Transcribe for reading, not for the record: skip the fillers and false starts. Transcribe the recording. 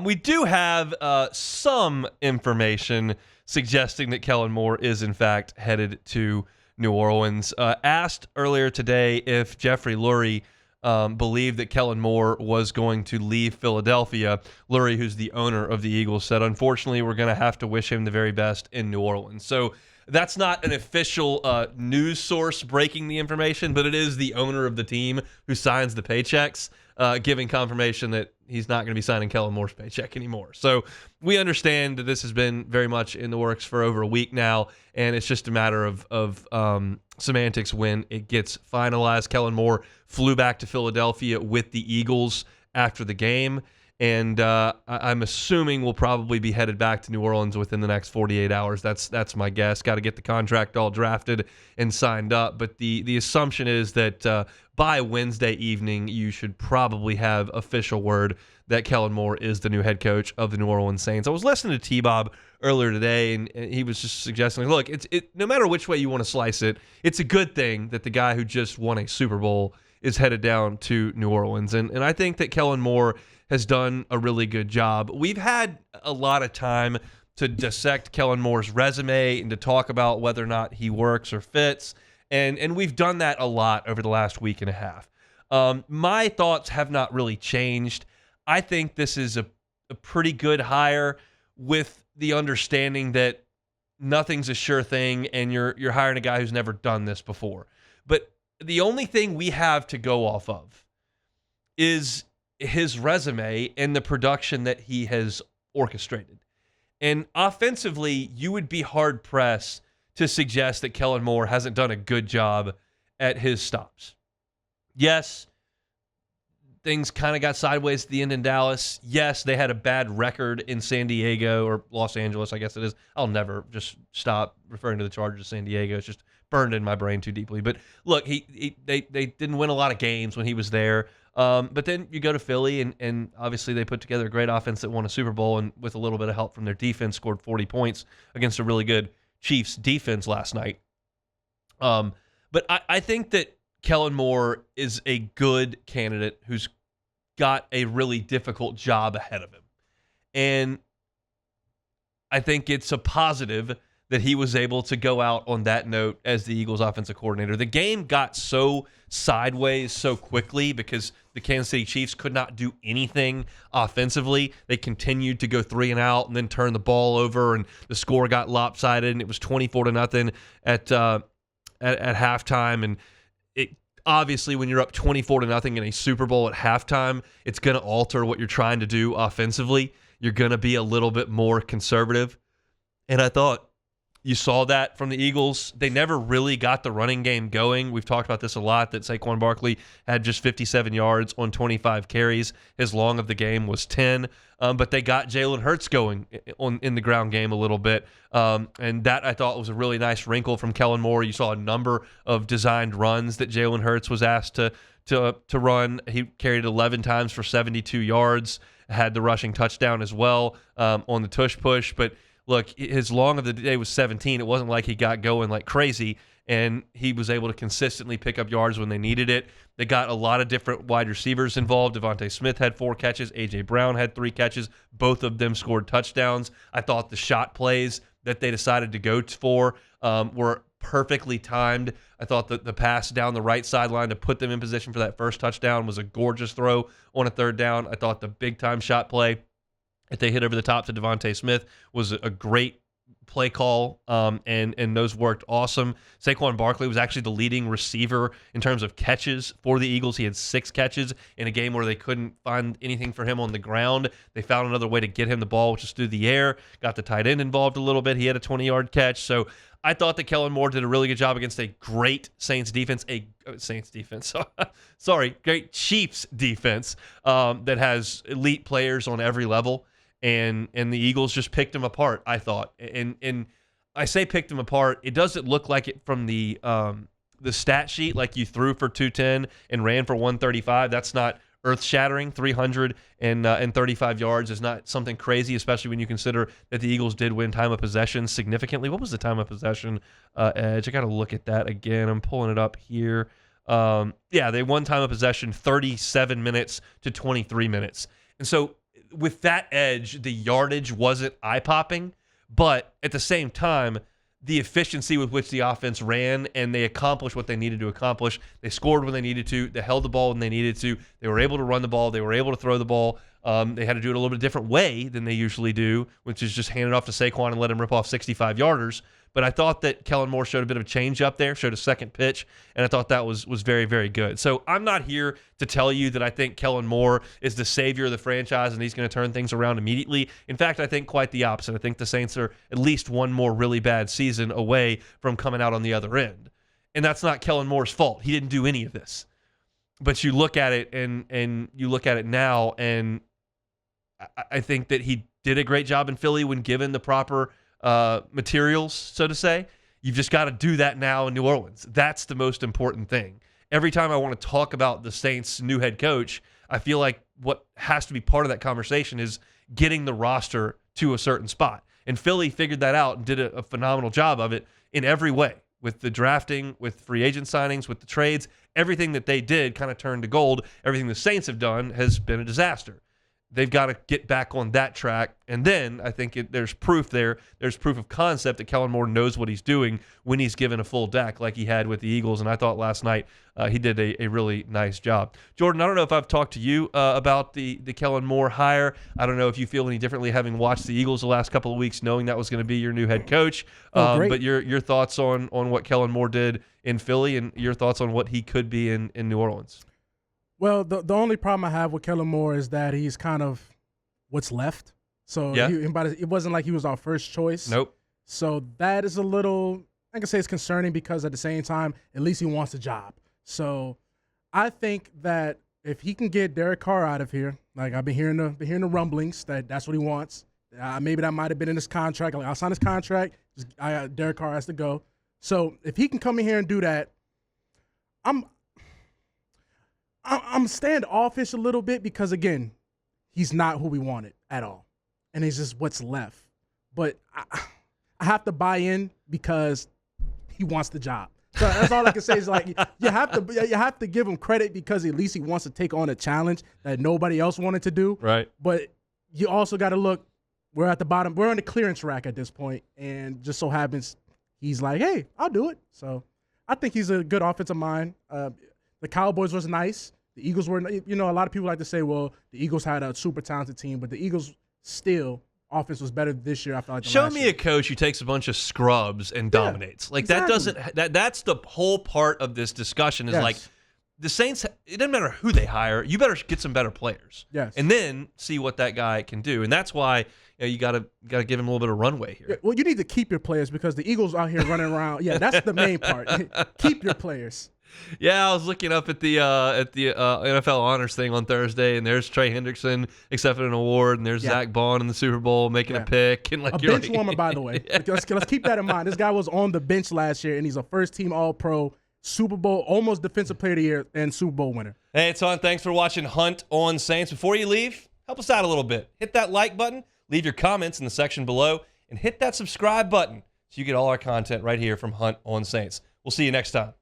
We do have some information suggesting that Kellen Moore is, in fact, headed to New Orleans. Asked earlier today if Jeffrey Lurie believed that Kellen Moore was going to leave Philadelphia. Lurie, who's the owner of the Eagles, said, unfortunately, we're going to have to wish him the very best in New Orleans. So that's not an official news source breaking the information, but it is the owner of the team who signs the paychecks, giving confirmation that he's not going to be signing Kellen Moore's paycheck anymore. So we understand that this has been very much in the works for over a week now, and it's just a matter of semantics when it gets finalized. Kellen Moore flew back to Philadelphia with the Eagles after the game, and I'm assuming we'll probably be headed back to New Orleans within the next 48 hours. That's my guess. Got to get the contract all drafted and signed up. But the assumption is that by Wednesday evening, you should probably have official word that Kellen Moore is the new head coach of the New Orleans Saints. I was listening to T-Bob earlier today, and he was just suggesting, look, no matter which way you want to slice it, it's a good thing that the guy who just won a Super Bowl is headed down to New Orleans. And I think that Kellen Moore has done a really good job. We've had a lot of time to dissect Kellen Moore's resume and to talk about whether or not he works or fits, and we've done that a lot over the last week and a half. My thoughts have not really changed. I think this is a pretty good hire with the understanding that nothing's a sure thing and you're hiring a guy who's never done this before. But the only thing we have to go off of is his resume and the production that he has orchestrated. And offensively, you would be hard-pressed to suggest that Kellen Moore hasn't done a good job at his stops. Yes, things kind of got sideways at the end in Dallas. Yes, they had a bad record in San Diego, or Los Angeles, I guess it is. I'll never just stop referring to the Chargers as San Diego. It's just burned in my brain too deeply. But look, they didn't win a lot of games when he was there. But then you go to Philly, and obviously they put together a great offense that won a Super Bowl, and with a little bit of help from their defense, scored 40 points against a really good Chiefs defense last night. But I think that Kellen Moore is a good candidate who's got a really difficult job ahead of him. And I think it's a positive that he was able to go out on that note as the Eagles offensive coordinator. The game got so sideways so quickly because the Kansas City Chiefs could not do anything offensively. They continued to go 3 and out and then turn the ball over, and the score got lopsided, and it was 24-0 at halftime. And it obviously, when you're up 24-0 in a Super Bowl at halftime, it's going to alter what you're trying to do offensively. You're going to be a little bit more conservative. And I thought you saw that from the Eagles. They never really got the running game going. We've talked about this a lot, that Saquon Barkley had just 57 yards on 25 carries. His long of the game was 10. But they got Jalen Hurts going in the ground game a little bit. And that, I thought, was a really nice wrinkle from Kellen Moore. You saw a number of designed runs that Jalen Hurts was asked to run. He carried 11 times for 72 yards, had the rushing touchdown as well on the tush push. But look, his long of the day was 17. It wasn't like he got going like crazy, and he was able to consistently pick up yards when they needed it. They got a lot of different wide receivers involved. Devontae Smith had 4 catches. A.J. Brown had 3 catches. Both of them scored touchdowns. I thought the shot plays that they decided to go for were perfectly timed. I thought that the pass down the right sideline to put them in position for that first touchdown was a gorgeous throw on a 3rd down. I thought the big-time shot play that they hit over the top to Devontae Smith was a great play call, and those worked awesome. Saquon Barkley was actually the leading receiver in terms of catches for the Eagles. He had 6 catches in a game where they couldn't find anything for him on the ground. They found another way to get him the ball, which is through the air. Got the tight end involved a little bit. He had a 20-yard catch. So I thought that Kellen Moore did a really good job against a great Saints defense, great Chiefs defense that has elite players on every level. And the Eagles just picked him apart, I thought. And I say picked him apart. It doesn't look like it from the stat sheet, like you threw for 210 and ran for 135. That's not earth-shattering. 335 yards is not something crazy, especially when you consider that the Eagles did win time of possession significantly. What was the time of possession edge? I got to look at that again. I'm pulling it up here. They won time of possession 37 minutes to 23 minutes. And so with that edge, the yardage wasn't eye-popping, but at the same time, the efficiency with which the offense ran and they accomplished what they needed to accomplish. They scored when they needed to. They held the ball when they needed to. They were able to run the ball. They were able to throw the ball. They had to do it a little bit different way than they usually do, which is just hand it off to Saquon and let him rip off 65-yarders. But I thought that Kellen Moore showed a bit of a change up there, showed a second pitch, and I thought that was very, very good. So I'm not here to tell you that I think Kellen Moore is the savior of the franchise and he's going to turn things around immediately. In fact, I think quite the opposite. I think the Saints are at least one more really bad season away from coming out on the other end. And that's not Kellen Moore's fault. He didn't do any of this. But you look at it and you look at it now, and I think that he did a great job in Philly when given the proper materials, so to say. You've just got to do that now in New Orleans. That's the most important thing. Every time I want to talk about the Saints' new head coach, I feel like what has to be part of that conversation is getting the roster to a certain spot. And Philly figured that out and did a phenomenal job of it in every way, with the drafting, with free agent signings, with the trades. Everything that they did kind of turned to gold. Everything the Saints have done has been a disaster. They've got to get back on that track. And then I think there's proof there. There's proof of concept that Kellen Moore knows what he's doing when he's given a full deck like he had with the Eagles. And I thought last night he did a really nice job. Jordan, I don't know if I've talked to you about the Kellen Moore hire. I don't know if you feel any differently having watched the Eagles the last couple of weeks, knowing that was going to be your new head coach. But your thoughts on what Kellen Moore did in Philly and your thoughts on what he could be in New Orleans. Well, the only problem I have with Kellen Moore is that he's kind of what's left. So yeah. It wasn't like he was our first choice. Nope. So that is a little, I can say it's concerning because at the same time, at least he wants a job. So I think that if he can get Derek Carr out of here, like I've been hearing the rumblings that's what he wants. Maybe that might have been in his contract. Like I'll sign his contract. Derek Carr has to go. So if he can come in here and do that, I'm standoffish a little bit because, again, he's not who we wanted at all. And it's just what's left. But I have to buy in because he wants the job. So that's all I can say is, like, you have to give him credit because at least he wants to take on a challenge that nobody else wanted to do. Right. But you also got to look, we're at the bottom. We're on the clearance rack at this point, and just so happens he's like, hey, I'll do it. So I think he's a good offensive mind. The Cowboys was nice. The Eagles were, a lot of people like to say, well, the Eagles had a super talented team, but the Eagles still, offense was better this year. I feel like show me a coach who takes a bunch of scrubs and dominates. Like exactly. That's the whole part of this discussion is like the Saints, it doesn't matter who they hire. You better get some better players. Yes. And then see what that guy can do. And that's why you gotta give him a little bit of runway here. Yeah, well, you need to keep your players because the Eagles out here running around. Yeah, that's the main part. Keep your players. Yeah, I was looking up at the NFL honors thing on Thursday, and there's Trey Hendrickson accepting an award, and there's Zach Bond in the Super Bowl making a pick, and like a bench warmer, by the way. Let's keep that in mind. This guy was on the bench last year, and he's a first-team All-Pro, Super Bowl, almost Defensive Player of the Year, and Super Bowl winner. Hey, it's on. Thanks for watching Hunt on Saints. Before you leave, help us out a little bit. Hit that like button, leave your comments in the section below, and hit that subscribe button so you get all our content right here from Hunt on Saints. We'll see you next time.